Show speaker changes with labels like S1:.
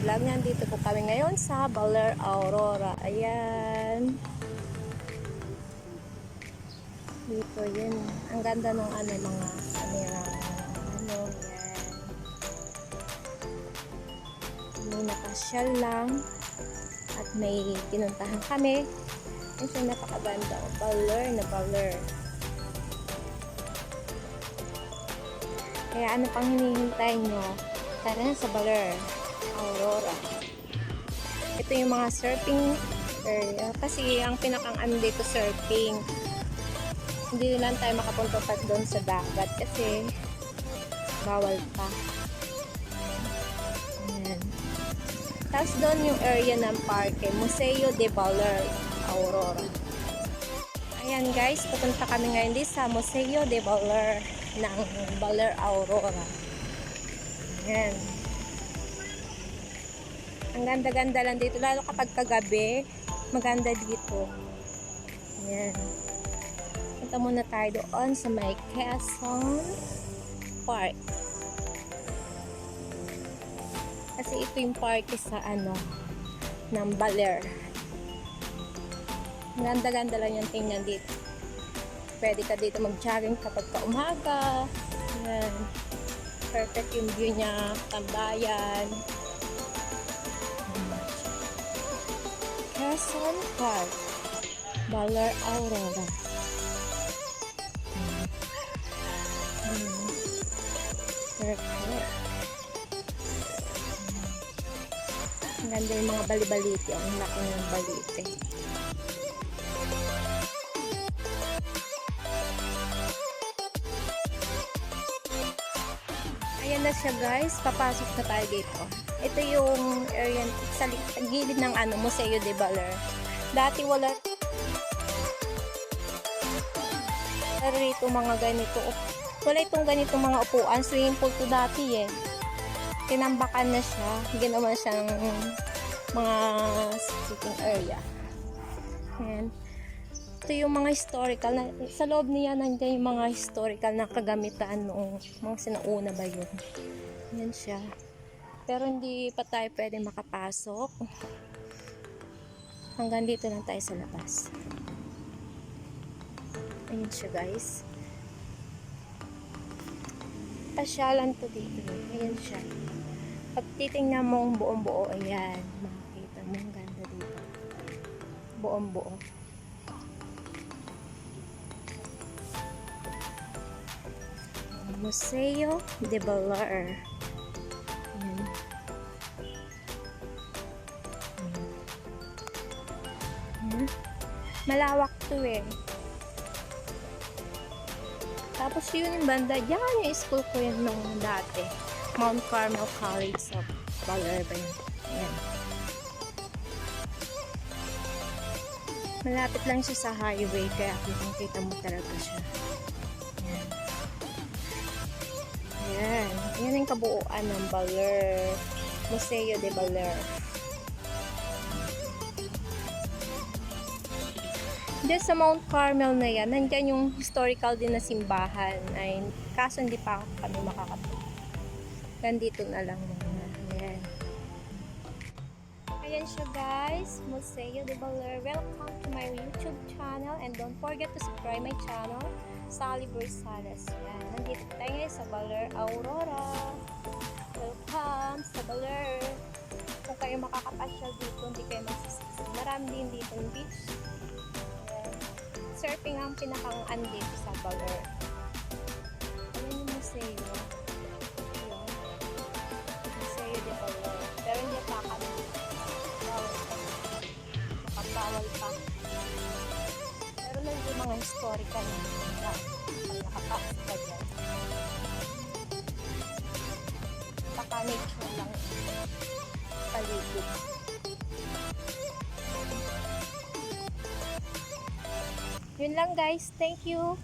S1: vlog. Nandito po kami ngayon sa Baler Aurora. Ayan. Dito yun. Ang ganda ng mga kanila. Ayan. May nakasyal lang. At may pinuntahan kami. Ito napakaganda. Baler na Baler. Kaya ano pang hinihintay nyo? Tara na sa Baler Aurora. Ito yung mga surfing area. Kasi ang pinakang dito surfing. Hindi lang tayo makapunta pa doon sa dagat kasi bawal pa. Ayan. Tapos doon yung area ng parke, Museo de Baler Aurora. Ayan guys, pupunta kami ngayon din sa Museo de Baler ng Baler Aurora. Ayan. Ang ganda-ganda lang dito, lalo kapag kagabi, maganda dito. Ayan. Punta muna tayo doon sa may Quezon Park. Kasi ito yung park sa ng Baler. Ang ganda-ganda lang yung tingnan dito. Pwede ka dito mag-jogging kapag umaga. Ayan. Perfect yung view niya, tambayan. Quezon Park, Baler Aurora. Perfect. Ang ganda yung mga bali-baliti. Ang laki ng baliti. Ayan na siya guys. Papasok na tayo dito. Ito yung area sa gilid ng Museo de Baler. Dati wala rito mga ganito. Wala itong ganitong mga upuan. Swimming pool to dati eh. Tinambakan na siya. Ginawa siyang mga sitting area. Ayan. Ito yung mga historical na, sa loob niya nandiyan yung mga historical na kagamitan noong mga sinauna ba yun. Ayan siya. Pero hindi pa tayo pwede makapasok. Hanggang dito lang tayo sa labas. Ayan siya guys. Pasyalan to dito. Ayan siya. Pag titingnan mo ang buong buo, ayan. Makikita mo ang ganda dito. Buong buo. Museo de Baler. Ayan. Ayan. Malawak to eh. Tapos yun yung banda, yan yung school ko yun nung dati. Mount Carmel College of Baler ba yun? Ayan. Malapit lang siya sa highway, kaya kitang-kita mo talaga siya. Ayan. Ayan. Ayan yung kabuuan ng Baler. Museo de Baler. Diyan sa Mount Carmel na yan, nandyan yung historical din na simbahan. Ay, kaso hindi pa kami makakapunta. Nandito na lang muna. Ayan. Ayan siya guys. Museo de Baler. Welcome to my YouTube channel. And don't forget to subscribe my channel. Sally Versales. Ayan. Nandito tayo ngayon sa Baler Aurora. Welcome sa Baler. Kung kayo makakapasyal dito, hindi kayo magsisisi. Marami din dito ng beach. Surfing ang pinakang dito sa Baler. Ayan yung museo. Ayan. Museo de Baler. Pero hindi pa kami. Bawal pa. Nakabawal pa. Pero lang yung mga historical na nakapasok ka dyan. Baka nature lang paligid. Yun lang guys. Thank you.